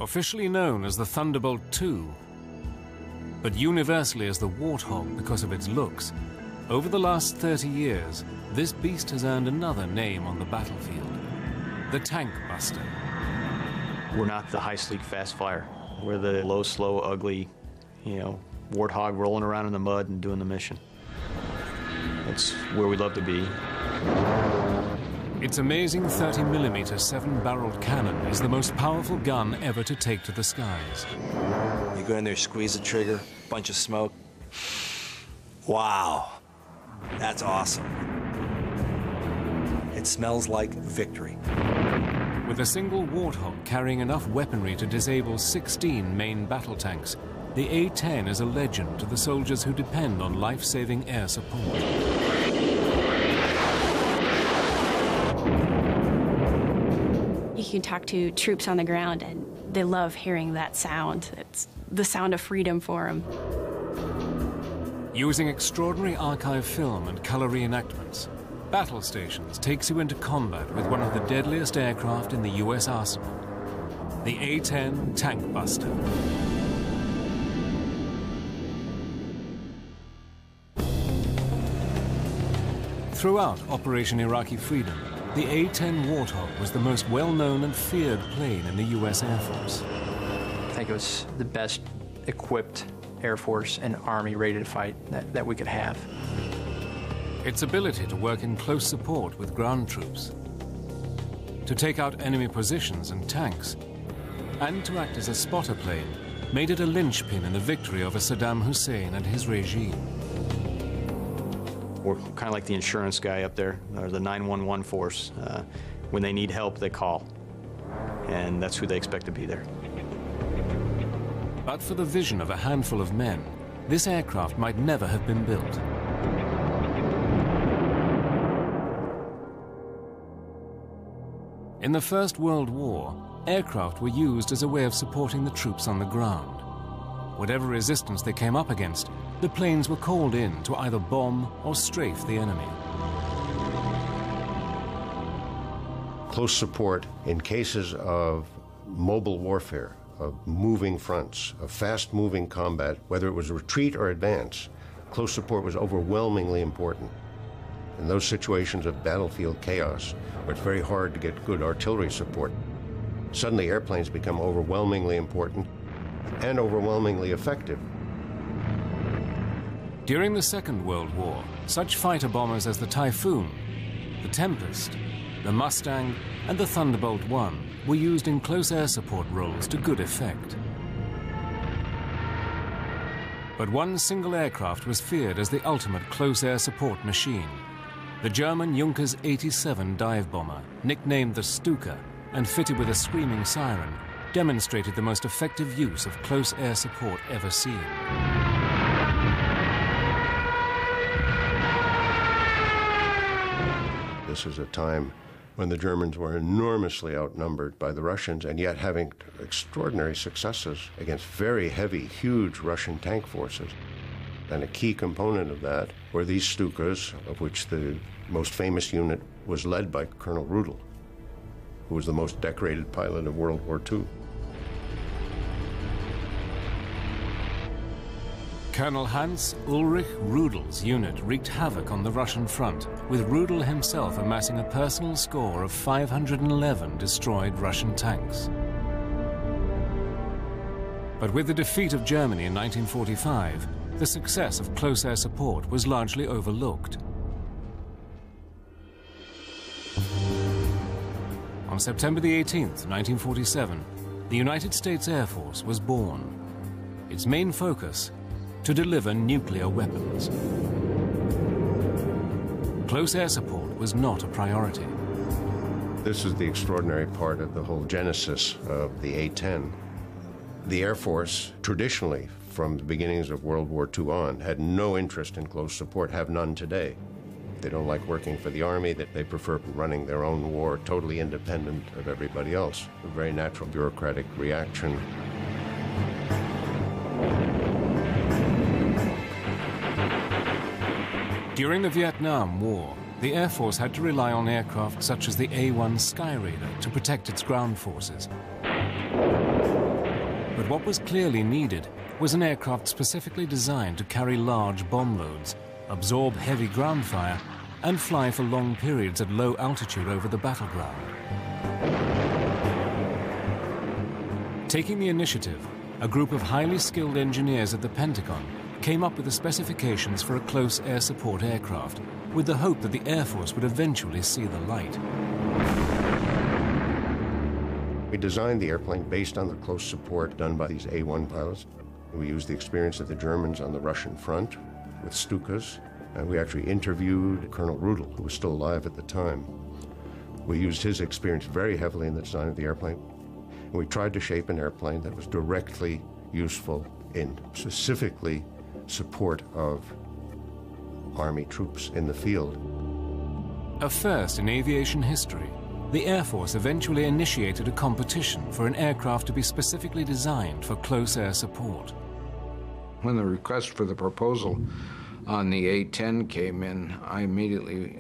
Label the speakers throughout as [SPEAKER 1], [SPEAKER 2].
[SPEAKER 1] Officially known as the Thunderbolt II, but universally as the Warthog because of its looks, over the last 30 years, this beast has earned another name on the battlefield: the Tank Buster.
[SPEAKER 2] We're not the high, sleek, fast flyer. We're the low, slow, ugly, Warthog rolling around in the mud and doing the mission. That's where we love to be.
[SPEAKER 1] Its amazing 30mm 7-barreled cannon is the most powerful gun ever to take to the skies.
[SPEAKER 3] You go in there, squeeze the trigger, bunch of smoke. Wow, that's awesome. It smells like victory.
[SPEAKER 1] With a single Warthog carrying enough weaponry to disable 16 main battle tanks, the A-10 is a legend to the soldiers who depend on life-saving air support.
[SPEAKER 4] You can talk to troops on the ground, and they love hearing that sound. It's the sound of freedom for them.
[SPEAKER 1] Using extraordinary archive film and color reenactments, Battle Stations takes you into combat with one of the deadliest aircraft in the US arsenal, the A-10 Tank Buster. Throughout Operation Iraqi Freedom, the A-10 Warthog was the most well-known and feared plane in the US Air Force.
[SPEAKER 5] I think it was the best equipped Air Force and Army ready to fight that we could have.
[SPEAKER 1] Its ability to work in close support with ground troops, to take out enemy positions and tanks, and to act as a spotter plane made it a linchpin in the victory over Saddam Hussein and his regime.
[SPEAKER 2] We're kind of like the insurance guy up there, or the 911 force. When they need help, they call. And that's who they expect to be there.
[SPEAKER 1] But for the vision of a handful of men, this aircraft might never have been built. In the First World War, aircraft were used as a way of supporting the troops on the ground. Whatever resistance they came up against, the planes were called in to either bomb or strafe the enemy.
[SPEAKER 6] Close support in cases of mobile warfare, of moving fronts, of fast-moving combat, whether it was retreat or advance, close support was overwhelmingly important. In those situations of battlefield chaos, where it's very hard to get good artillery support, suddenly airplanes become overwhelmingly important and overwhelmingly effective.
[SPEAKER 1] During the Second World War, such fighter bombers as the Typhoon, the Tempest, the Mustang, and the Thunderbolt I were used in close air support roles to good effect. But one single aircraft was feared as the ultimate close air support machine. The German Junkers 87 dive bomber, nicknamed the Stuka and fitted with a screaming siren, demonstrated the most effective use of close air support ever seen.
[SPEAKER 6] This is a time when the Germans were enormously outnumbered by the Russians, and yet having extraordinary successes against very heavy, huge Russian tank forces. And a key component of that were these Stukas, of which the most famous unit was led by Colonel Rudel, who was the most decorated pilot of World War II.
[SPEAKER 1] Colonel Hans Ulrich Rudel's unit wreaked havoc on the Russian front, with Rudel himself amassing a personal score of 511 destroyed Russian tanks. But with the defeat of Germany in 1945, the success of close air support was largely overlooked. On September the 18th, 1947, the United States Air Force was born. Its main focus, to deliver nuclear weapons. Close air support was not a priority.
[SPEAKER 6] This is the extraordinary part of the whole genesis of the A-10. The Air Force, traditionally, from the beginnings of World War II on, had no interest in close support, have none today. They don't like working for the Army, that they prefer running their own war, totally independent of everybody else. A very natural bureaucratic reaction.
[SPEAKER 1] During the Vietnam War, the Air Force had to rely on aircraft such as the A-1 Skyraider to protect its ground forces. But what was clearly needed was an aircraft specifically designed to carry large bomb loads, absorb heavy ground fire, and fly for long periods at low altitude over the battleground. Taking the initiative, a group of highly skilled engineers at the Pentagon came up with the specifications for a close air support aircraft, with the hope that the Air Force would eventually see the light.
[SPEAKER 6] We designed the airplane based on the close support done by these A-1 pilots. We used the experience of the Germans on the Russian front with Stukas, and we actually interviewed Colonel Rudel, who was still alive at the time. We used his experience very heavily in the design of the airplane. And we tried to shape an airplane that was directly useful in specifically support of Army troops in the field.
[SPEAKER 1] A first in aviation history, the Air Force eventually initiated a competition for an aircraft to be specifically designed for close air support.
[SPEAKER 7] When the request for the proposal on the A-10 came in, I immediately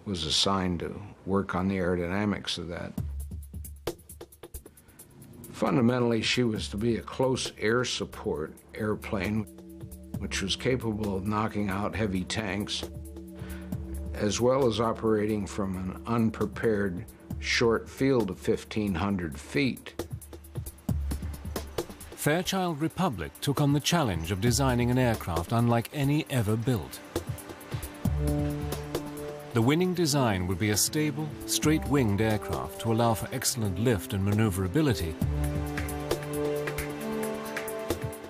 [SPEAKER 7] was assigned to work on the aerodynamics of that. Fundamentally, she was to be a close air support airplane, which was capable of knocking out heavy tanks, as well as operating from an unprepared short field of 1,500 feet.
[SPEAKER 1] Fairchild-Republic took on the challenge of designing an aircraft unlike any ever built. The winning design would be a stable, straight-winged aircraft to allow for excellent lift and maneuverability,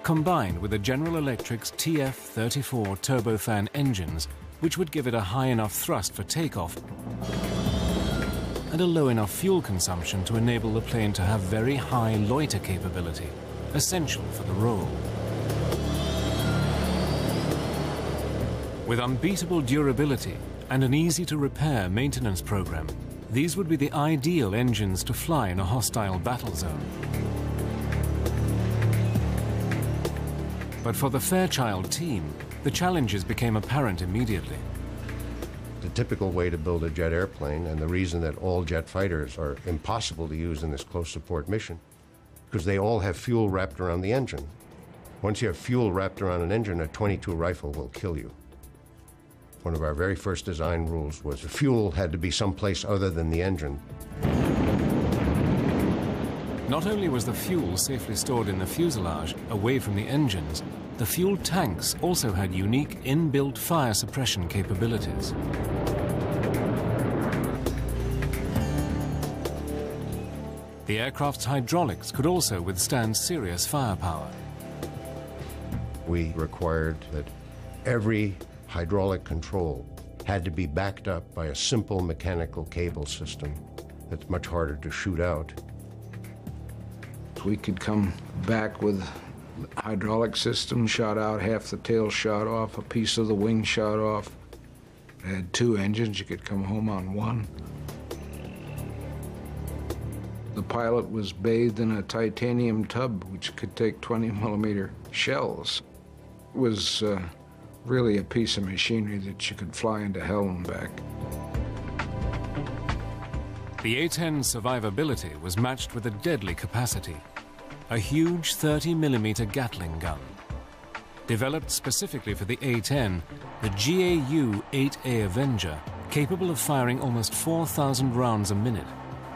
[SPEAKER 1] combined with a General Electric's TF-34 turbofan engines, which would give it a high enough thrust for takeoff and a low enough fuel consumption to enable the plane to have very high loiter capability, essential for the role. With unbeatable durability and an easy-to-repair maintenance program, these would be the ideal engines to fly in a hostile battle zone. But for the Fairchild team, the challenges became apparent immediately.
[SPEAKER 6] The typical way to build a jet airplane, and the reason that all jet fighters are impossible to use in this close support mission, because they all have fuel wrapped around the engine. Once you have fuel wrapped around an engine, a .22 rifle will kill you. One of our very first design rules was the fuel had to be someplace other than the engine.
[SPEAKER 1] Not only was the fuel safely stored in the fuselage, away from the engines, the fuel tanks also had unique inbuilt fire suppression capabilities. The aircraft's hydraulics could also withstand serious firepower.
[SPEAKER 6] We required that every hydraulic control had to be backed up by a simple mechanical cable system that's much harder to shoot out.
[SPEAKER 7] We could come back with hydraulic system shot out, half the tail shot off, a piece of the wing shot off. It had 2 engines, you could come home on 1. The pilot was bathed in a titanium tub which could take 20mm shells. It was really a piece of machinery that you could fly into hell and back.
[SPEAKER 1] The A-10 survivability was matched with a deadly capacity, a huge 30mm Gatling gun. Developed specifically for the A-10, the GAU-8A Avenger, capable of firing almost 4,000 rounds a minute,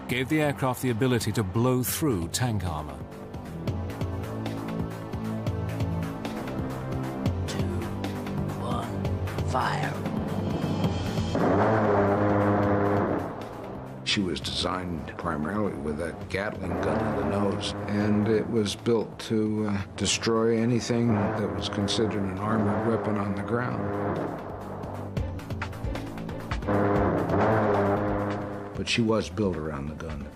[SPEAKER 1] gave the aircraft the ability to blow through tank armor.
[SPEAKER 8] 2, 1, fire.
[SPEAKER 7] She was designed primarily with a Gatling gun in the nose, and it was built to destroy anything that was considered an armored weapon on the ground. But she was built around the gun,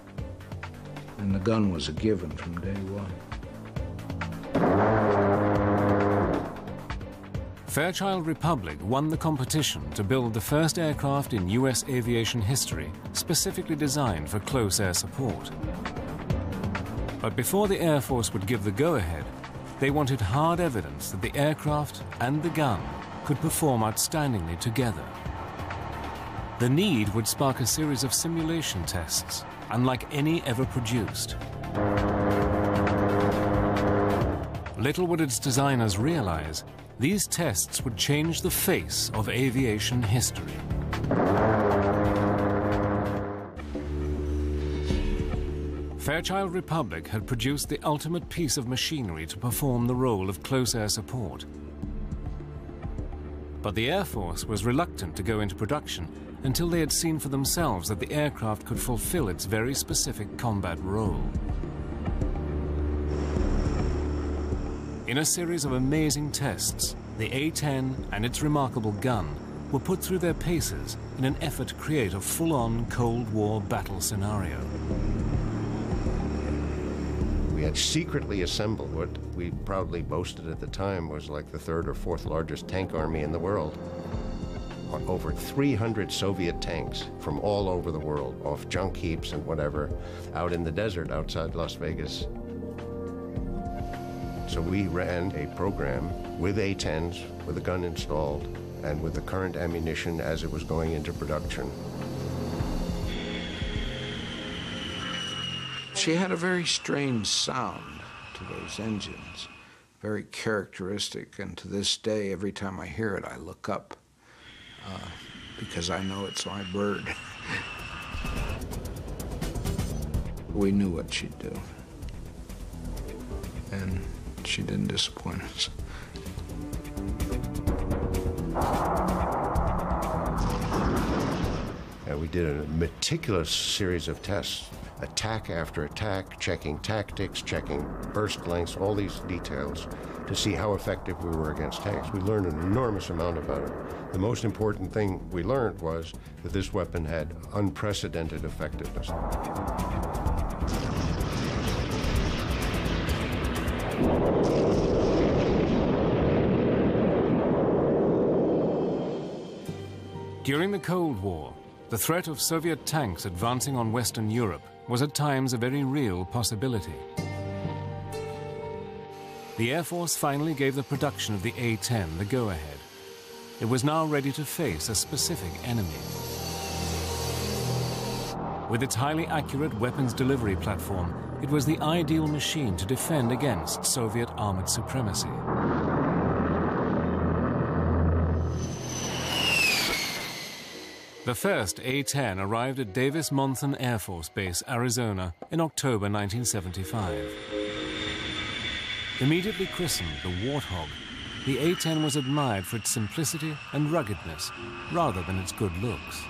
[SPEAKER 7] and the gun was a given from day one.
[SPEAKER 1] Fairchild-Republic won the competition to build the first aircraft in US aviation history specifically designed for close air support. But before the Air Force would give the go-ahead, they wanted hard evidence that the aircraft and the gun could perform outstandingly together. The need would spark a series of simulation tests, unlike any ever produced. Little would its designers realize, these tests would change the face of aviation history. Fairchild-Republic had produced the ultimate piece of machinery to perform the role of close air support. But the Air Force was reluctant to go into production until they had seen for themselves that the aircraft could fulfill its very specific combat role. In a series of amazing tests, the A-10 and its remarkable gun were put through their paces in an effort to create a full-on Cold War battle scenario.
[SPEAKER 6] We had secretly assembled what we proudly boasted at the time was like the third or fourth largest tank army in the world. Over 300 Soviet tanks from all over the world, off junk heaps and whatever, out in the desert outside Las Vegas. So we ran a program with A-10s, with a gun installed, and with the current ammunition as it was going into production.
[SPEAKER 7] She had a very strange sound to those engines, very characteristic, and to this day, every time I hear it, I look up, because I know it's my bird. We knew what she'd do, and she didn't disappoint us.
[SPEAKER 6] And we did a meticulous series of tests, attack after attack, checking tactics, checking burst lengths, all these details to see how effective we were against tanks. We learned an enormous amount about it. The most important thing we learned was that this weapon had unprecedented effectiveness.
[SPEAKER 1] During the Cold War, the threat of Soviet tanks advancing on Western Europe was at times a very real possibility. The Air Force finally gave the production of the A-10 the go-ahead. It was now ready to face a specific enemy. With its highly accurate weapons delivery platform, it was the ideal machine to defend against Soviet armored supremacy. The first A-10 arrived at Davis-Monthan Air Force Base, Arizona, in October 1975. Immediately christened the Warthog, the A-10 was admired for its simplicity and ruggedness, rather than its good looks.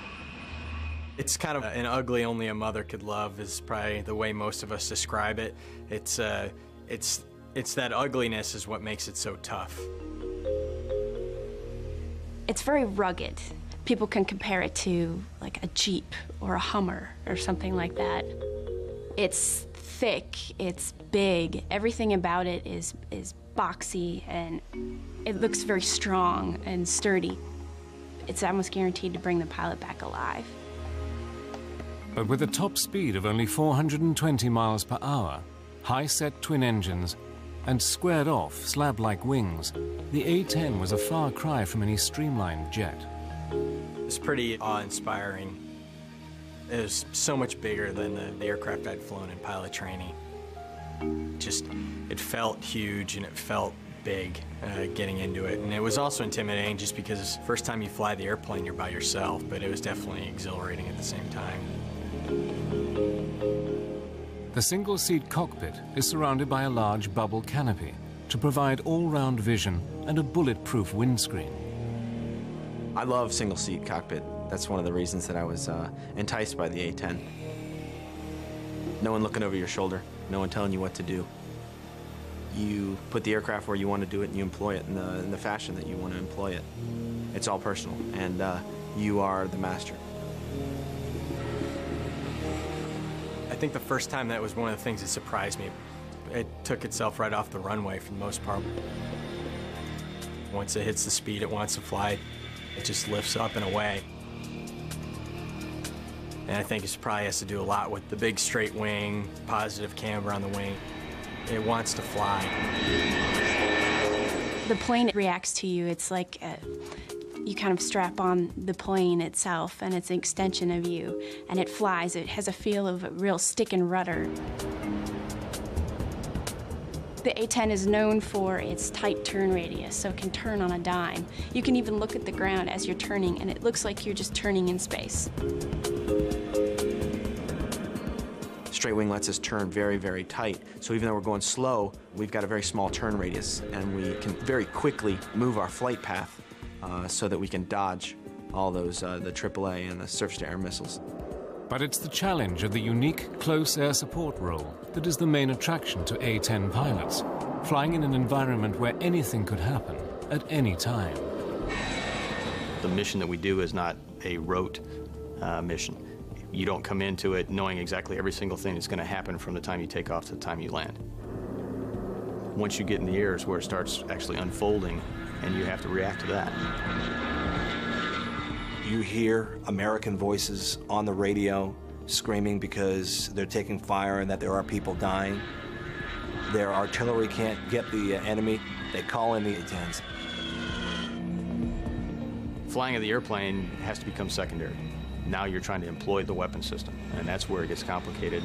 [SPEAKER 5] It's kind of an ugly only a mother could love is probably the way most of us describe it. It's that ugliness is what makes it so tough.
[SPEAKER 4] It's very rugged. People can compare it to like a Jeep or a Hummer or something like that. It's thick, it's big, everything about it is boxy, and it looks very strong and sturdy. It's almost guaranteed to bring the pilot back alive.
[SPEAKER 1] But with a top speed of only 420 miles per hour, high-set twin engines, and squared-off slab-like wings, the A-10 was a far cry from any streamlined jet.
[SPEAKER 5] It's pretty awe-inspiring. It was so much bigger than the aircraft I'd flown in pilot training. It felt huge and it felt big getting into it. And it was also intimidating just because first time you fly the airplane, you're by yourself, but it was definitely exhilarating at the same time.
[SPEAKER 1] The single-seat cockpit is surrounded by a large bubble canopy to provide all-round vision and a bulletproof windscreen.
[SPEAKER 3] I love single-seat cockpit. That's one of the reasons that I was enticed by the A-10. No one looking over your shoulder, no one telling you what to do. You put the aircraft where you want to do it and you employ it in the fashion that you want to employ it. It's all personal, and you are the master.
[SPEAKER 5] I think the first time that was one of the things that surprised me. It took itself right off the runway for the most part. Once it hits the speed it wants to fly, it just lifts up and away. And I think it probably has to do a lot with the big straight wing, positive camber on the wing. It wants to fly.
[SPEAKER 4] The plane reacts to you. It's like you kind of strap on the plane itself, and it's an extension of you, and it flies. It has a feel of a real stick and rudder. The A-10 is known for its tight turn radius, so it can turn on a dime. You can even look at the ground as you're turning, and it looks like you're just turning in space.
[SPEAKER 3] Straight wing lets us turn very, very tight. So even though we're going slow, we've got a very small turn radius, and we can very quickly move our flight path so that we can dodge all those, the AAA and the surface-to-air missiles.
[SPEAKER 1] But it's the challenge of the unique close air support role that is the main attraction to A-10 pilots, flying in an environment where anything could happen at any time.
[SPEAKER 2] The mission that we do is not a rote mission. You don't come into it knowing exactly every single thing that's going to happen from the time you take off to the time you land. Once you get in the air is where it starts actually unfolding, and you have to react to that.
[SPEAKER 9] You hear American voices on the radio screaming because they're taking fire and that there are people dying. Their artillery can't get the enemy. They call in the A-10s.
[SPEAKER 2] Flying of the airplane has to become secondary. Now you're trying to employ the weapon system, and that's where it gets complicated.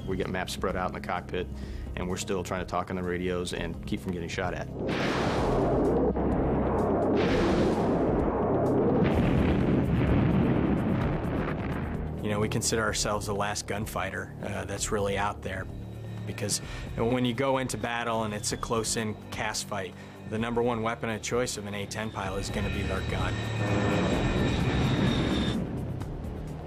[SPEAKER 2] We get maps spread out in the cockpit, and we're still trying to talk on the radios and keep from getting shot at.
[SPEAKER 5] You know, we consider ourselves the last gunfighter that's really out there, because when you go into battle and it's a close-in cast fight, the #1 weapon of choice of an A-10 pilot is going to be their gun.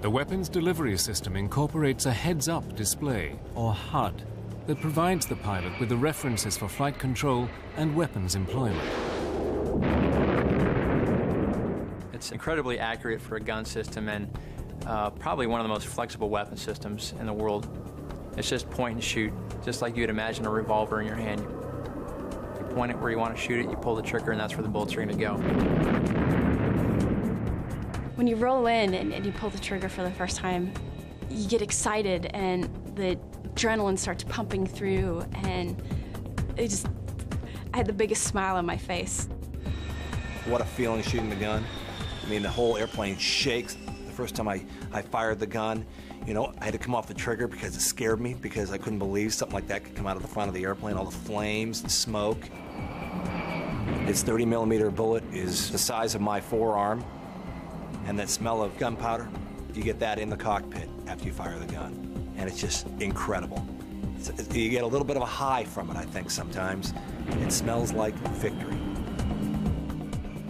[SPEAKER 1] The weapons delivery system incorporates a heads-up display, or HUD, that provides the pilot with the references for flight control and weapons employment.
[SPEAKER 10] It's incredibly accurate for a gun system, and probably one of the most flexible weapon systems in the world. It's just point and shoot, just like you'd imagine a revolver in your hand. You point it where you want to shoot it, you pull the trigger, and that's where the bullets are going to go.
[SPEAKER 4] When you roll in and you pull the trigger for the first time, you get excited and the adrenaline starts pumping through, and I had the biggest smile on my face.
[SPEAKER 9] What a feeling shooting the gun. I mean, the whole airplane shakes. The first time I fired the gun, you know, I had to come off the trigger because it scared me, because I couldn't believe something like that could come out of the front of the airplane, all the flames, the smoke. Its 30mm bullet is the size of my forearm. And that smell of gunpowder, you get that in the cockpit after you fire the gun. And it's just incredible. You get a little bit of a high from it, I think, sometimes. It smells like victory.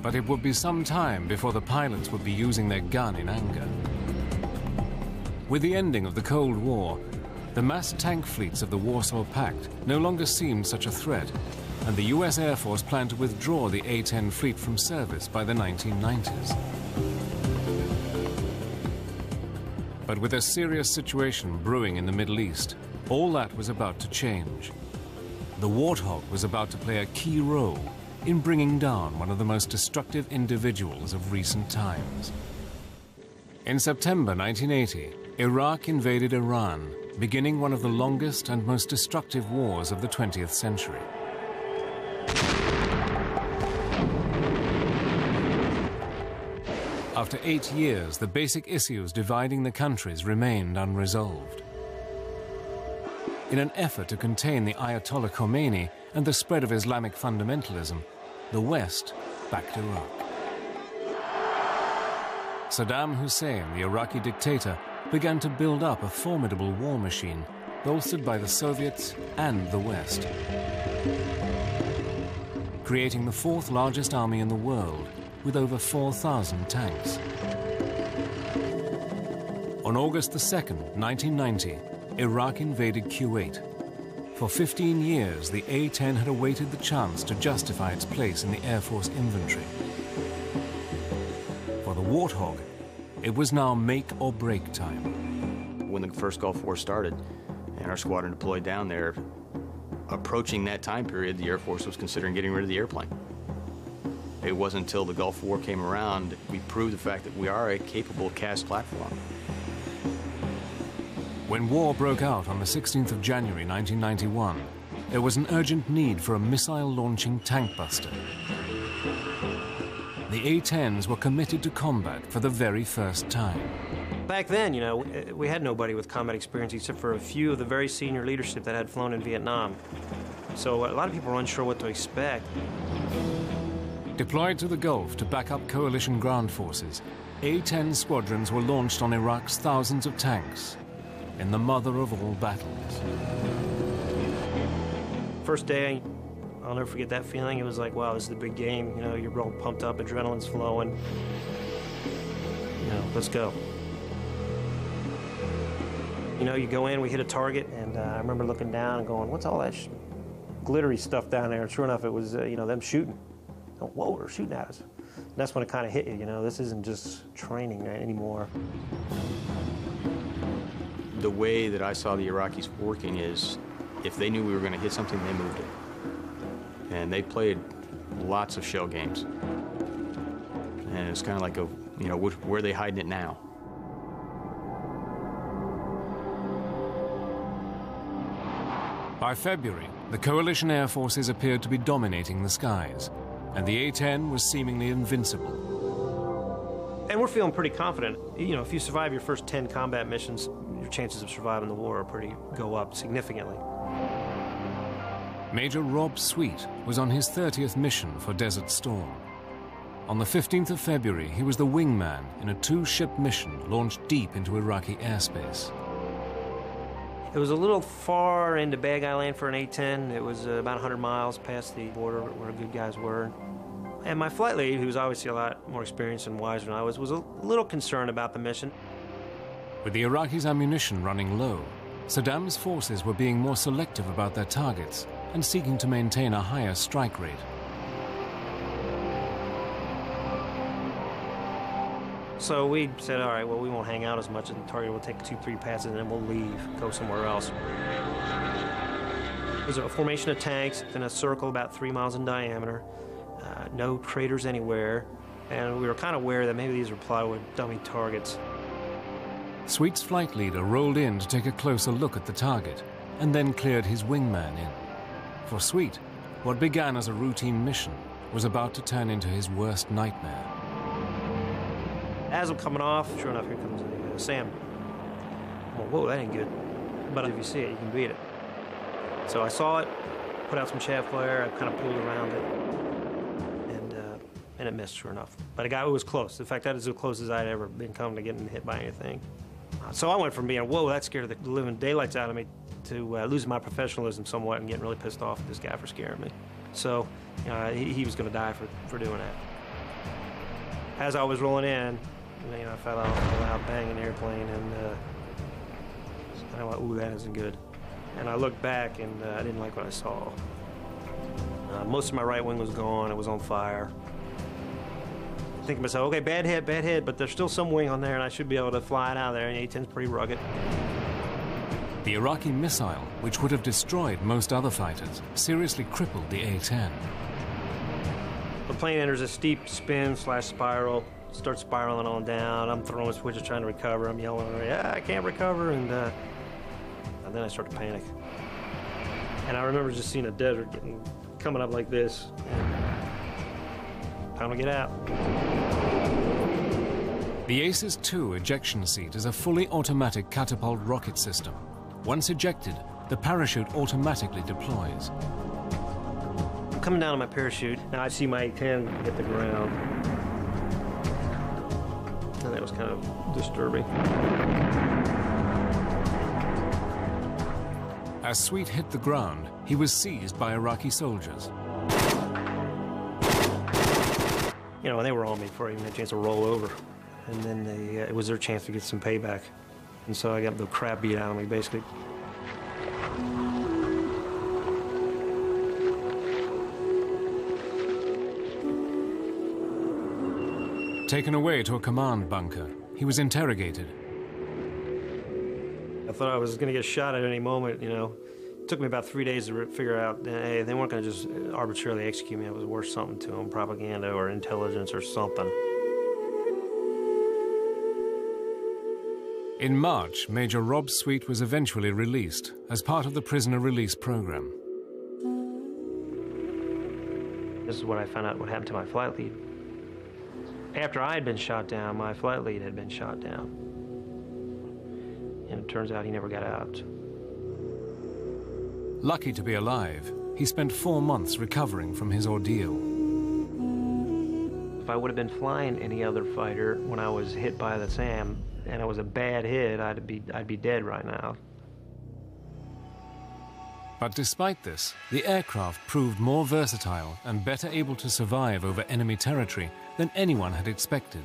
[SPEAKER 1] But it would be some time before the pilots would be using their gun in anger. With the ending of the Cold War, the mass tank fleets of the Warsaw Pact no longer seemed such a threat, and the US Air Force planned to withdraw the A-10 fleet from service by the 1990s. But with a serious situation brewing in the Middle East, all that was about to change. The Warthog was about to play a key role in bringing down one of the most destructive individuals of recent times. In September 1980, Iraq invaded Iran, beginning one of the longest and most destructive wars of the 20th century. After 8 years, the basic issues dividing the countries remained unresolved. In an effort to contain the Ayatollah Khomeini and the spread of Islamic fundamentalism, the West backed Iraq. Saddam Hussein, the Iraqi dictator, began to build up a formidable war machine, bolstered by the Soviets and the West, creating the 4th largest army in the world, with over 4,000 tanks. On August 2nd, 1990, Iraq invaded Kuwait. For 15 years, the A-10 had awaited the chance to justify its place in the Air Force inventory. For the Warthog, it was now make or break time.
[SPEAKER 2] When the first Gulf War started and our squadron deployed down there, approaching that time period, the Air Force was considering getting rid of the airplane. It wasn't until the Gulf War came around we proved the fact that we are a capable cast platform.
[SPEAKER 1] When war broke out on the 16th of January 1991, there was an urgent need for a missile-launching tank buster. The A-10s were committed to combat for the very first time.
[SPEAKER 11] Back then, you know, we had nobody with combat experience except for a few of the very senior leadership that had flown in Vietnam. So a lot of people are unsure what to expect.
[SPEAKER 1] Deployed to the Gulf to back up coalition ground forces, A-10 squadrons were launched on Iraq's thousands of tanks in the mother of all battles.
[SPEAKER 11] First day, I'll never forget that feeling. It was like, wow, this is the big game. You know, you're all pumped up, adrenaline's flowing. You know, let's go. You know, you go in, we hit a target, and I remember looking down and going, what's all that glittery stuff down there? And sure enough, it was, you know, them shooting. Oh, whoa, they're shooting at us. And that's when it kind of hit you, you know, this isn't just training anymore.
[SPEAKER 2] The way that I saw the Iraqis working is, if they knew we were going to hit something, they moved it. And they played lots of shell games. And it's kind of like, you know, where are they hiding it now?
[SPEAKER 1] By February, the coalition air forces appeared to be dominating the skies, and the A-10 was seemingly invincible.
[SPEAKER 11] And we're feeling pretty confident. You know, if you survive your first 10 combat missions, your chances of surviving the war go up significantly.
[SPEAKER 1] Major Rob Sweet was on his 30th mission for Desert Storm. On the 15th of February, he was the wingman in a 2-ship mission launched deep into Iraqi airspace.
[SPEAKER 11] It was a little far into Bag Land for an A-10. It was about 100 miles past the border where the good guys were. And my flight lead, who was obviously a lot more experienced and wiser than I was a little concerned about the mission.
[SPEAKER 1] With the Iraqis' ammunition running low, Saddam's forces were being more selective about their targets and seeking to maintain a higher strike rate.
[SPEAKER 11] So we said, all right, well, we won't hang out as much, and the target will take 2-3 passes, and then we'll leave, go somewhere else. There's a formation of tanks in a circle about 3 miles in diameter, no craters anywhere, and we were kind of aware that maybe these were plywood dummy targets.
[SPEAKER 1] Sweet's flight leader rolled in to take a closer look at the target, and then cleared his wingman in. For Sweet, what began as a routine mission was about to turn into his worst nightmare.
[SPEAKER 11] As I'm coming off, sure enough, here comes a SAM. Well, whoa, that ain't good. But if you see it, you can beat it. So I saw it, put out some chaff flare, I kind of pulled around it, and it missed, sure enough. But it was close. In fact, that is as close as I'd ever been come to getting hit by anything. So I went from being, whoa, that scared the living daylights out of me, to losing my professionalism somewhat and getting really pissed off at this guy for scaring me. So he was going to die for doing that. As I was rolling in, you know, I felt a loud bang in the airplane, and I went, ooh, that isn't good. And I looked back, and I didn't like what I saw. Most of my right wing was gone. It was on fire. Thinking to myself, okay, bad hit, but there's still some wing on there, and I should be able to fly it out of there, and the A-10's pretty rugged.
[SPEAKER 1] The Iraqi missile, which would have destroyed most other fighters, seriously crippled the A-10.
[SPEAKER 11] The plane enters a steep spin/spiral, starts spiraling on down. I'm throwing switches trying to recover. I'm yelling, yeah, I can't recover, and then I start to panic. And I remember just seeing a desert coming up like this. Time to get out.
[SPEAKER 1] The ACES-2 ejection seat is a fully automatic catapult rocket system. Once ejected, the parachute automatically deploys.
[SPEAKER 11] I'm coming down on my parachute, and I see my A-10 hit the ground. And that was kind of disturbing.
[SPEAKER 1] As Sweet hit the ground, he was seized by Iraqi soldiers.
[SPEAKER 11] You know, and they were on me before I even had a chance to roll over. And then it was their chance to get some payback. And so I got the crap beat out of me, basically.
[SPEAKER 1] Taken away to a command bunker, he was interrogated.
[SPEAKER 11] I thought I was going to get shot at any moment, you know. It took me about 3 days to figure out, hey, they weren't going to just arbitrarily execute me. It was worth something to them, propaganda or intelligence or something.
[SPEAKER 1] In March, Major Rob Sweet was eventually released as part of the prisoner release program.
[SPEAKER 11] This is when I found out what happened to my flight lead. After I had been shot down, my flight lead had been shot down. And it turns out he never got out.
[SPEAKER 1] Lucky to be alive, he spent 4 months recovering from his ordeal.
[SPEAKER 11] If I would have been flying any other fighter when I was hit by the SAM, and it was a bad hit, I'd be dead right now.
[SPEAKER 1] But despite this, the aircraft proved more versatile and better able to survive over enemy territory than anyone had expected.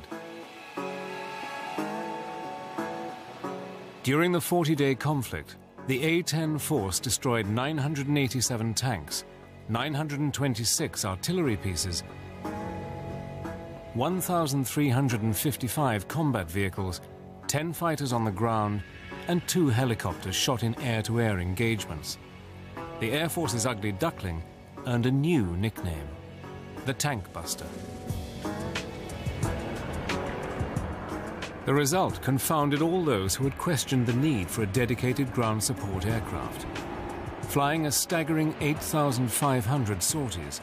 [SPEAKER 1] During the 40-day conflict, the A-10 force destroyed 987 tanks, 926 artillery pieces, 1,355 combat vehicles, 10 fighters on the ground, and 2 helicopters shot in air-to-air engagements. The Air Force's ugly duckling earned a new nickname, the Tank Buster. The result confounded all those who had questioned the need for a dedicated ground support aircraft. Flying a staggering 8,500 sorties,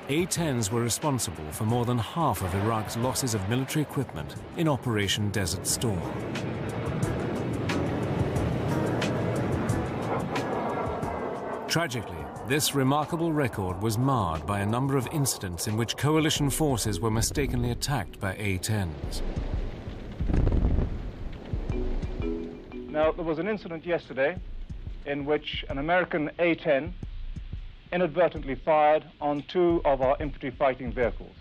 [SPEAKER 1] A-10s were responsible for more than half of Iraq's losses of military equipment in Operation Desert Storm. Tragically, this remarkable record was marred by a number of incidents in which coalition forces were mistakenly attacked by A-10s.
[SPEAKER 12] Now, there was an incident yesterday in which an American A-10 inadvertently fired on 2 of our infantry fighting vehicles.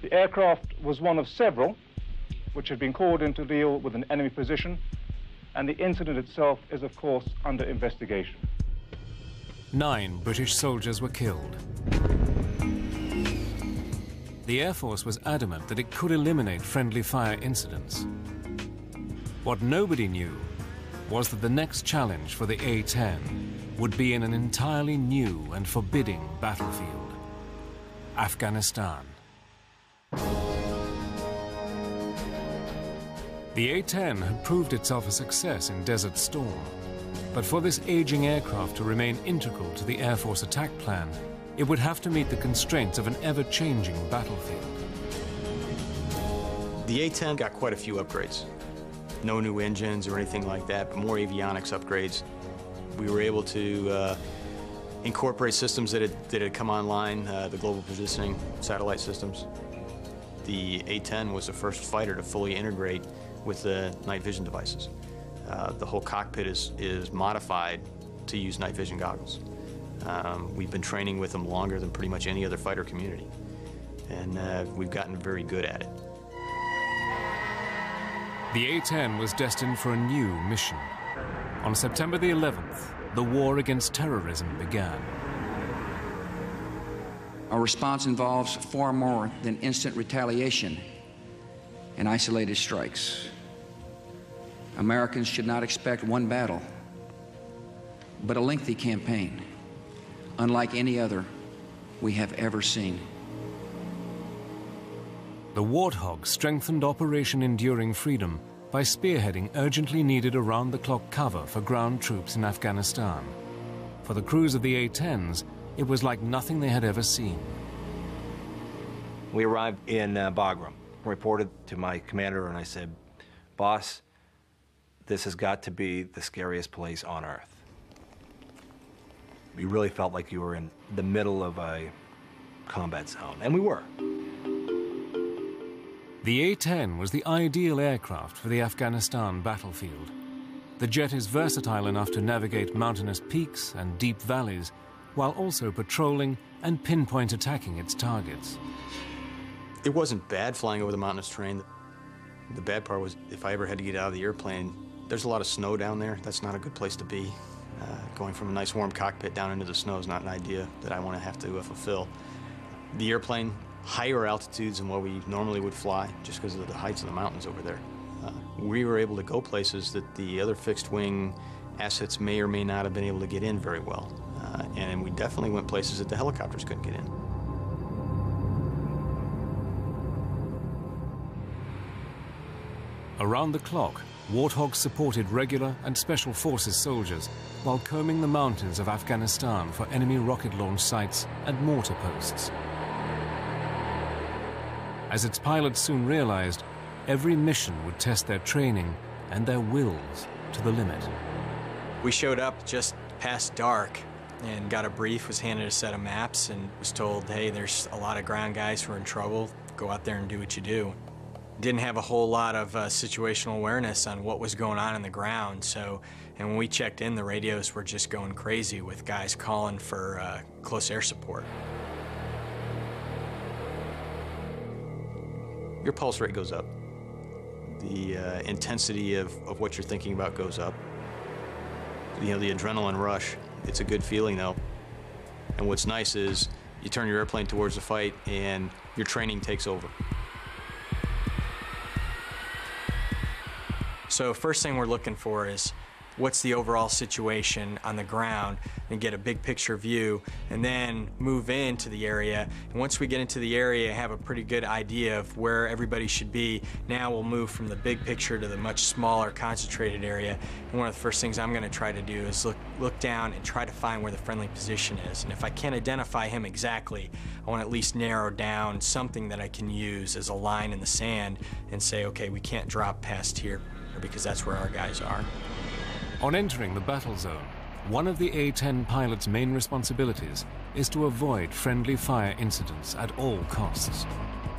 [SPEAKER 12] The aircraft was one of several which had been called in to deal with an enemy position, and the incident itself is, of course, under investigation.
[SPEAKER 1] 9 British soldiers were killed. The Air Force was adamant that it could eliminate friendly fire incidents. What nobody knew was that the next challenge for the A-10 would be in an entirely new and forbidding battlefield, Afghanistan. The A-10 had proved itself a success in Desert Storm, but for this aging aircraft to remain integral to the Air Force attack plan, it would have to meet the constraints of an ever-changing battlefield.
[SPEAKER 2] The A-10 got quite a few upgrades. No new engines or anything like that, but more avionics upgrades. We were able to incorporate systems that had come online, the global positioning satellite systems. The A-10 was the first fighter to fully integrate with the night vision devices. The whole cockpit is modified to use night vision goggles. We've been training with them longer than pretty much any other fighter community, and we've gotten very good at it.
[SPEAKER 1] The A-10 was destined for a new mission. On September the 11th, the war against terrorism began.
[SPEAKER 13] Our response involves far more than instant retaliation and isolated strikes. Americans should not expect one battle, but a lengthy campaign, unlike any other we have ever seen.
[SPEAKER 1] The Warthog strengthened Operation Enduring Freedom by spearheading urgently needed around-the-clock cover for ground troops in Afghanistan. For the crews of the A-10s, it was like nothing they had ever seen.
[SPEAKER 9] We arrived in Bagram, reported to my commander, and I said, "Boss, this has got to be the scariest place on earth." We really felt like you were in the middle of a combat zone, and we were.
[SPEAKER 1] The A-10 was the ideal aircraft for the Afghanistan battlefield. The jet is versatile enough to navigate mountainous peaks and deep valleys, while also patrolling and pinpoint attacking its targets.
[SPEAKER 2] It wasn't bad flying over the mountainous terrain. The bad part was if I ever had to get out of the airplane, there's a lot of snow down there. That's not a good place to be. Going from a nice warm cockpit down into the snow is not an idea that I want to have to fulfill. The airplane, higher altitudes than what we normally would fly, just because of the heights of the mountains over there. We were able to go places that the other fixed-wing assets may or may not have been able to get in very well. And we definitely went places that the helicopters couldn't get in.
[SPEAKER 1] Around the clock, Warthog supported regular and special forces soldiers while combing the mountains of Afghanistan for enemy rocket launch sites and mortar posts. As its pilots soon realized, every mission would test their training and their wills to the limit.
[SPEAKER 5] We showed up just past dark and got a brief, was handed a set of maps, and was told, hey, there's a lot of ground guys who are in trouble. Go out there and do what you do. Didn't have a whole lot of situational awareness on what was going on the ground, so, and when we checked in, the radios were just going crazy with guys calling for close air support.
[SPEAKER 2] Your pulse rate goes up. The intensity of what you're thinking about goes up. You know, the adrenaline rush, it's a good feeling though. And what's nice is you turn your airplane towards the fight and your training takes over.
[SPEAKER 5] So first thing we're looking for is what's the overall situation on the ground and get a big picture view, and then move into the area. And once we get into the area, have a pretty good idea of where everybody should be. Now we'll move from the big picture to the much smaller concentrated area. And one of the first things I'm going to try to do is look down and try to find where the friendly position is. And if I can't identify him exactly, I want to at least narrow down something that I can use as a line in the sand and say, okay, we can't drop past here because that's where our guys are.
[SPEAKER 1] On entering the battle zone, one of the A-10 pilot's main responsibilities is to avoid friendly fire incidents at all costs.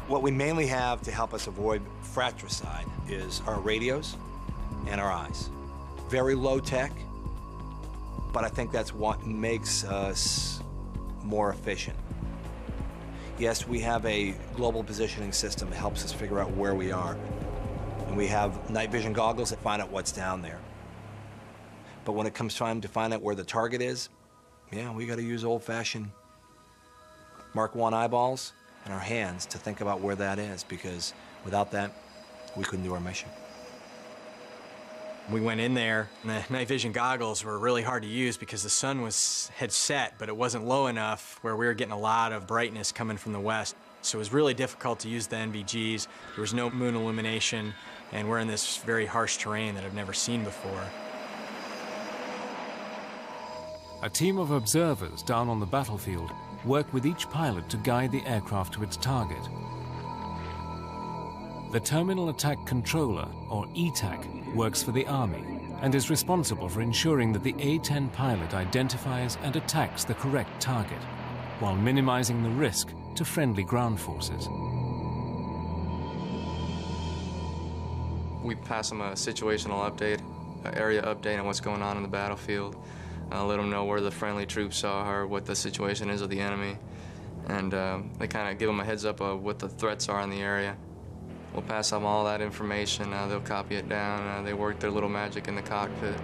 [SPEAKER 9] What we mainly have to help us avoid fratricide is our radios and our eyes. Very low tech, but I think that's what makes us more efficient. Yes, we have a global positioning system that helps us figure out where we are. And we have night vision goggles that find out what's down there. But when it comes time to find out where the target is, yeah, we got to use old-fashioned Mark I eyeballs and our hands to think about where that is, because without that, we couldn't do our mission.
[SPEAKER 5] We went in there, and the night vision goggles were really hard to use because the sun had set, but it wasn't low enough where we were getting a lot of brightness coming from the west. So it was really difficult to use the NVGs. There was no moon illumination, and we're in this very harsh terrain that I've never seen before.
[SPEAKER 1] A team of observers down on the battlefield work with each pilot to guide the aircraft to its target. The Terminal Attack Controller, or ETAC, works for the Army and is responsible for ensuring that the A-10 pilot identifies and attacks the correct target, while minimizing the risk to friendly ground forces.
[SPEAKER 14] We pass them a situational update, an area update on what's going on in the battlefield. Let them know where the friendly troops are, what the situation is of the enemy, and they kind of give them a heads up of what the threats are in the area. We'll pass them all that information, they'll copy it down, they work their little magic in the cockpit.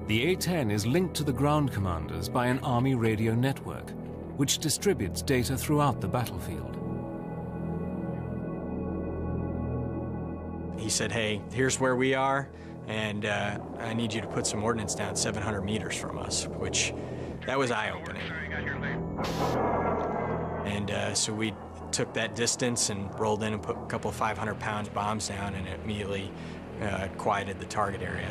[SPEAKER 1] The A-10 is linked to the ground commanders by an Army radio network, which distributes data throughout the battlefield.
[SPEAKER 5] He said, hey, here's where we are, and I need you to put some ordnance down 700 meters from us, which, that was eye-opening. And so we took that distance and rolled in and put a couple of 500-pound bombs down, and it immediately quieted the target area.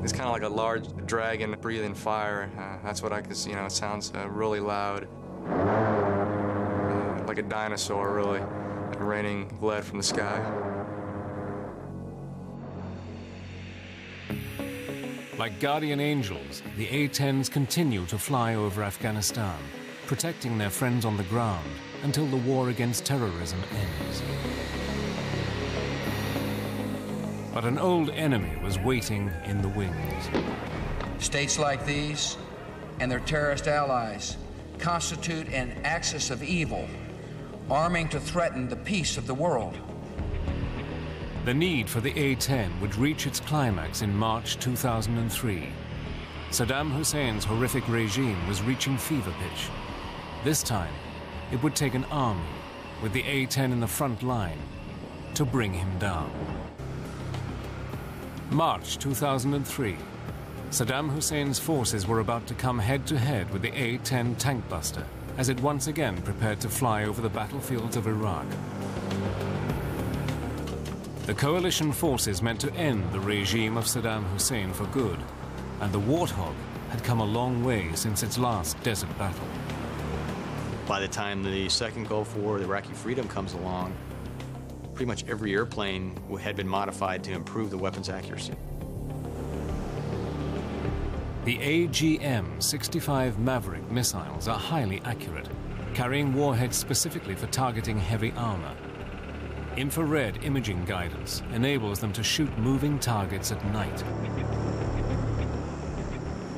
[SPEAKER 14] It's kind of like a large dragon breathing fire. That's what I could see, it sounds really loud. Like a dinosaur, really, raining lead from the sky.
[SPEAKER 1] Like guardian angels, the A-10s continue to fly over Afghanistan, protecting their friends on the ground until the war against terrorism ends. But an old enemy was waiting in the wings.
[SPEAKER 13] States like these and their terrorist allies constitute an axis of evil, arming to threaten the peace of the world.
[SPEAKER 1] The need for the A-10 would reach its climax in March 2003. Saddam Hussein's horrific regime was reaching fever pitch. This time, it would take an army, with the A-10 in the front line, to bring him down. March 2003. Saddam Hussein's forces were about to come head-to-head with the A-10 tank buster as it once again prepared to fly over the battlefields of Iraq. The coalition forces meant to end the regime of Saddam Hussein for good, and the Warthog had come a long way since its last desert battle.
[SPEAKER 2] By the time the second Gulf War, the Iraqi freedom comes along, pretty much every airplane had been modified to improve the weapon's accuracy.
[SPEAKER 1] The AGM-65 Maverick missiles are highly accurate, carrying warheads specifically for targeting heavy armor. Infrared imaging guidance enables them to shoot moving targets at night.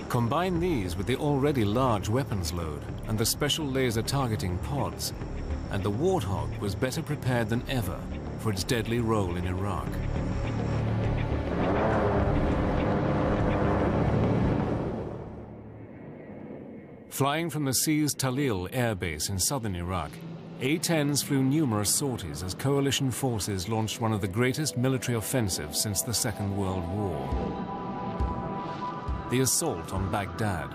[SPEAKER 1] Combine these with the already large weapons load and the special laser targeting pods, and the Warthog was better prepared than ever for its deadly role in Iraq. Flying from the seized Talil air base in southern Iraq, A-10s flew numerous sorties as coalition forces launched one of the greatest military offensives since the Second World War. The assault on Baghdad.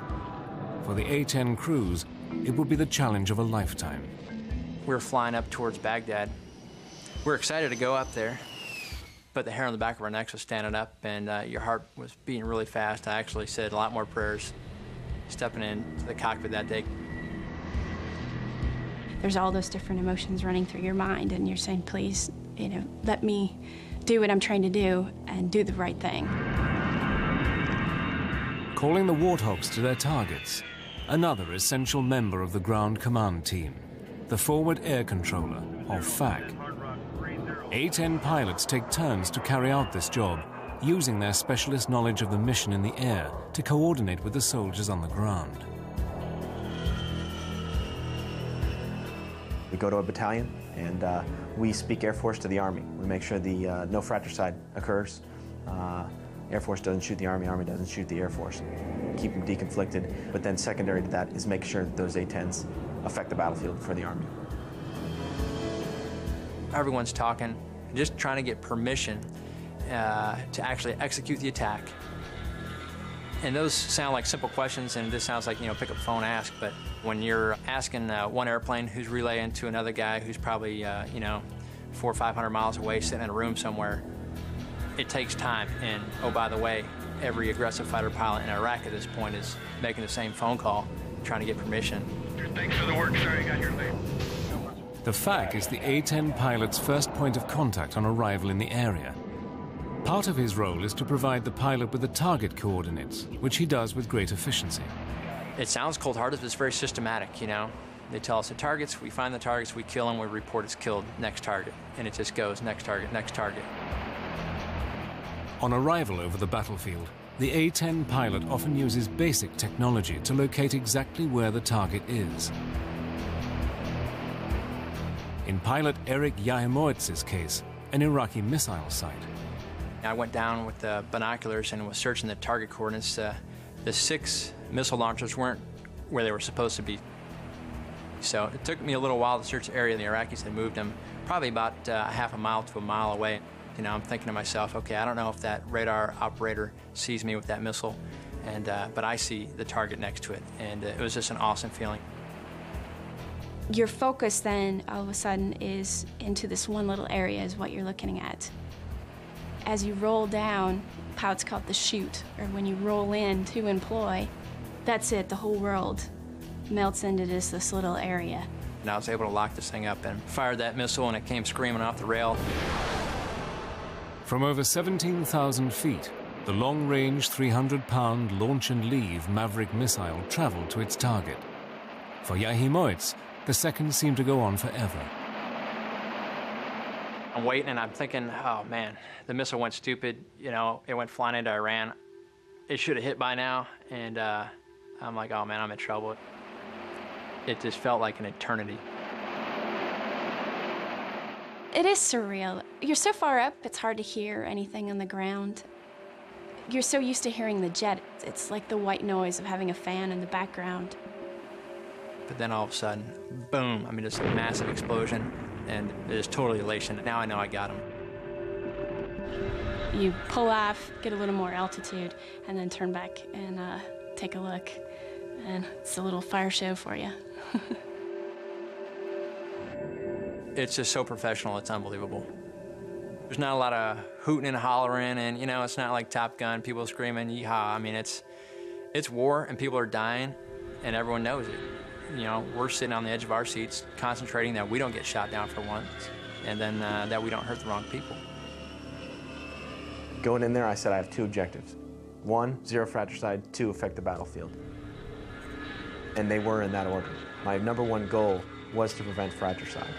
[SPEAKER 1] For the A-10 crews, it would be the challenge of a lifetime.
[SPEAKER 10] We were flying up towards Baghdad. We were excited to go up there, but the hair on the back of our necks was standing up, and your heart was beating really fast. I actually said a lot more prayers stepping into the cockpit that day.
[SPEAKER 4] There's all those different emotions running through your mind, and you're saying, please, let me do what I'm trying to do and do the right thing.
[SPEAKER 1] Calling the Warthogs to their targets, another essential member of the ground command team, the Forward Air Controller, or FAC. A-10 pilots take turns to carry out this job, using their specialist knowledge of the mission in the air to coordinate with the soldiers on the ground.
[SPEAKER 3] We go to a battalion, and we speak Air Force to the Army. We make sure the no fratricide occurs. Air Force doesn't shoot the Army, Army doesn't shoot the Air Force. Keep them deconflicted, but then secondary to that is make sure that those A-10s affect the battlefield for the Army.
[SPEAKER 10] Everyone's talking, just trying to get permission to actually execute the attack. And those sound like simple questions, and this sounds like, pick up the phone, ask, but when you're asking one airplane who's relaying to another guy who's probably, 400 or 500 miles away, sitting in a room somewhere, it takes time. And, oh, by the way, every aggressive fighter pilot in Iraq at this point is making the same phone call, trying to get permission.
[SPEAKER 15] Thanks for the work, sir. You got your name.
[SPEAKER 1] The FAC is the A-10 pilot's first point of contact on arrival in the area. Part of his role is to provide the pilot with the target coordinates, which he does with great efficiency.
[SPEAKER 10] It sounds cold-hearted, but it's very systematic, They tell us the targets, we find the targets, we kill them, we report it's killed, next target. And it just goes, next target, next target.
[SPEAKER 1] On arrival over the battlefield, the A-10 pilot often uses basic technology to locate exactly where the target is. In pilot Eric Yahimowitz's case, an Iraqi missile site.
[SPEAKER 10] I went down with the binoculars and was searching the target coordinates. The 6 missile launchers weren't where they were supposed to be. So it took me a little while to search the area. The Iraqis had moved them probably about half a mile to a mile away. I'm thinking to myself, okay, I don't know if that radar operator sees me with that missile, but I see the target next to it, and it was just an awesome feeling.
[SPEAKER 4] Your focus then, all of a sudden, is into this one little area is what you're looking at. As you roll down, pilots call it the chute, or when you roll in to employ, that's it, the whole world melts into this little area.
[SPEAKER 10] And I was able to lock this thing up and fired that missile, and it came screaming off the rail.
[SPEAKER 1] From over 17,000 feet, the long-range 300-pound launch and leave Maverick missile traveled to its target. For Yahimowitz, the seconds seemed to go on forever.
[SPEAKER 10] I'm waiting and I'm thinking, oh man, the missile went stupid. It went flying into Iran. It should have hit by now. And I'm like, oh man, I'm in trouble. It just felt like an eternity.
[SPEAKER 4] It is surreal. You're so far up, it's hard to hear anything on the ground. You're so used to hearing the jet. It's like the white noise of having a fan in the background.
[SPEAKER 10] But then all of a sudden, boom, just a massive explosion, and it is totally elation. Now I know I got him.
[SPEAKER 4] You pull off, get a little more altitude, and then turn back and take a look. And it's a little fire show for you.
[SPEAKER 10] It's just so professional, it's unbelievable. There's not a lot of hooting and hollering, and it's not like Top Gun, people screaming, yeehaw. It's war, and people are dying, and everyone knows it. We're sitting on the edge of our seats, concentrating that we don't get shot down for once, and then that we don't hurt the wrong people.
[SPEAKER 3] Going in there, I said I have 2 objectives. 1, zero fratricide, 2, affect the battlefield. And they were in that order. My #1 goal was to prevent fratricide.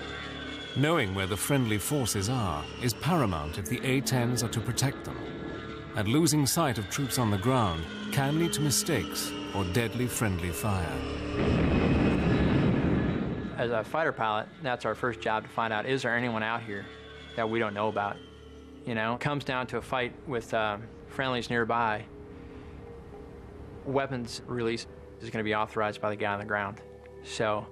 [SPEAKER 1] Knowing where the friendly forces are is paramount if the A-10s are to protect them. And losing sight of troops on the ground can lead to mistakes or deadly friendly fire.
[SPEAKER 10] As a fighter pilot, that's our first job, to find out, is there anyone out here that we don't know about? You know, it comes down to a fight with friendlies nearby. Weapons release is going to be authorized by the guy on the ground. So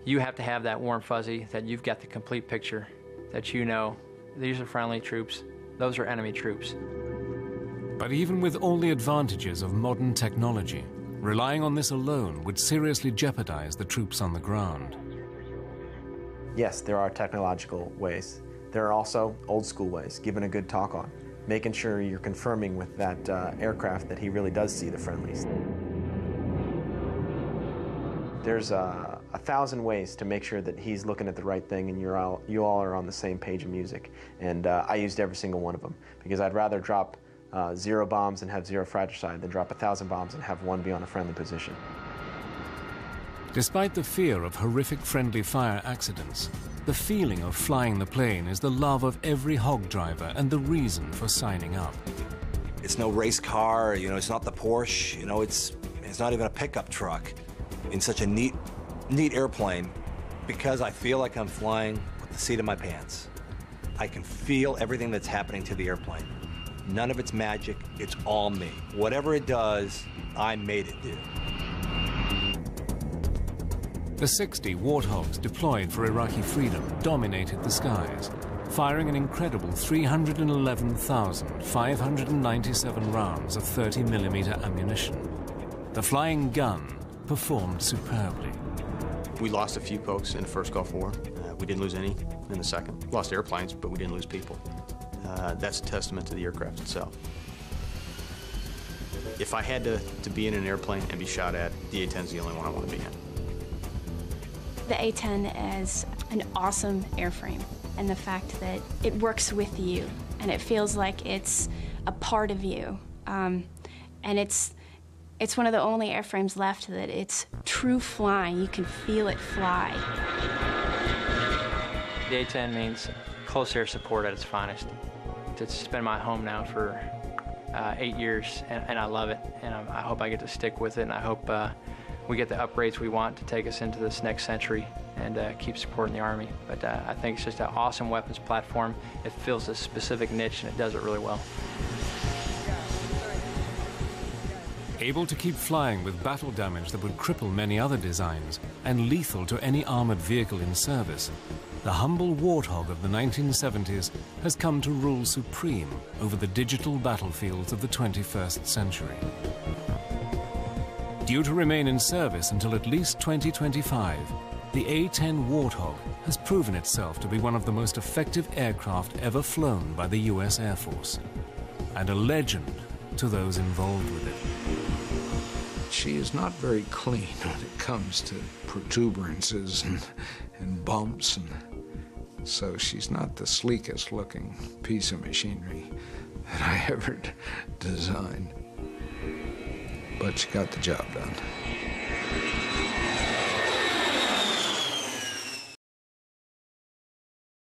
[SPEAKER 10] you have to have that warm fuzzy, that you've got the complete picture, that you know these are friendly troops, those are enemy troops.
[SPEAKER 1] But even with all the advantages of modern technology, relying on this alone would seriously jeopardize the troops on the ground.
[SPEAKER 3] Yes, there are technological ways. There are also old school ways, giving a good talk on, making sure you're confirming with that aircraft that he really does see the friendlies. There's 1,000 ways to make sure that he's looking at the right thing and you all are on the same page of music. And I used every single one of them, because I'd rather drop 0 bombs and have 0 fratricide than drop 1,000 bombs and have 1 be on a friendly position.
[SPEAKER 1] Despite the fear of horrific friendly fire accidents, the feeling of flying the plane is the love of every hog driver and the reason for signing up.
[SPEAKER 9] It's no race car, you know, it's not the Porsche, you know, it's not even a pickup truck. In such a neat airplane, because I feel like I'm flying with the seat of my pants. I can feel everything that's happening to the airplane. None of it's magic, it's all me. Whatever it does, I made it do.
[SPEAKER 1] The 60 Warthogs deployed for Iraqi freedom dominated the skies, firing an incredible 311,597 rounds of 30mm ammunition. The flying gun performed superbly.
[SPEAKER 2] We lost a few folks in the first Gulf War. We didn't lose any in the second. Lost airplanes, but we didn't lose people. That's a testament to the aircraft itself. If I had to be in an airplane and be shot at, the A-10 is the only one I want to be in.
[SPEAKER 4] The A-10 is an awesome airframe, and the fact that it works with you, and it feels like it's a part of you. And it's one of the only airframes left that it's true flying. You can feel it fly.
[SPEAKER 10] The A-10 means close air support at its finest. It's been my home now for 8 years, and I love it. And I hope I get to stick with it, and I hope we get the upgrades we want to take us into this next century and keep supporting the Army. But I think it's just an awesome weapons platform. It fills a specific niche, and it does it really well.
[SPEAKER 1] Able to keep flying with battle damage that would cripple many other designs and lethal to any armored vehicle in service, the humble Warthog of the 1970s has come to rule supreme over the digital battlefields of the 21st century. Due to remain in service until at least 2025, the A-10 Warthog has proven itself to be one of the most effective aircraft ever flown by the US Air Force, and a legend to those involved with it.
[SPEAKER 7] She is not very clean when it comes to protuberances and bumps, and so she's not the sleekest looking piece of machinery that I ever designed. But she got the job done.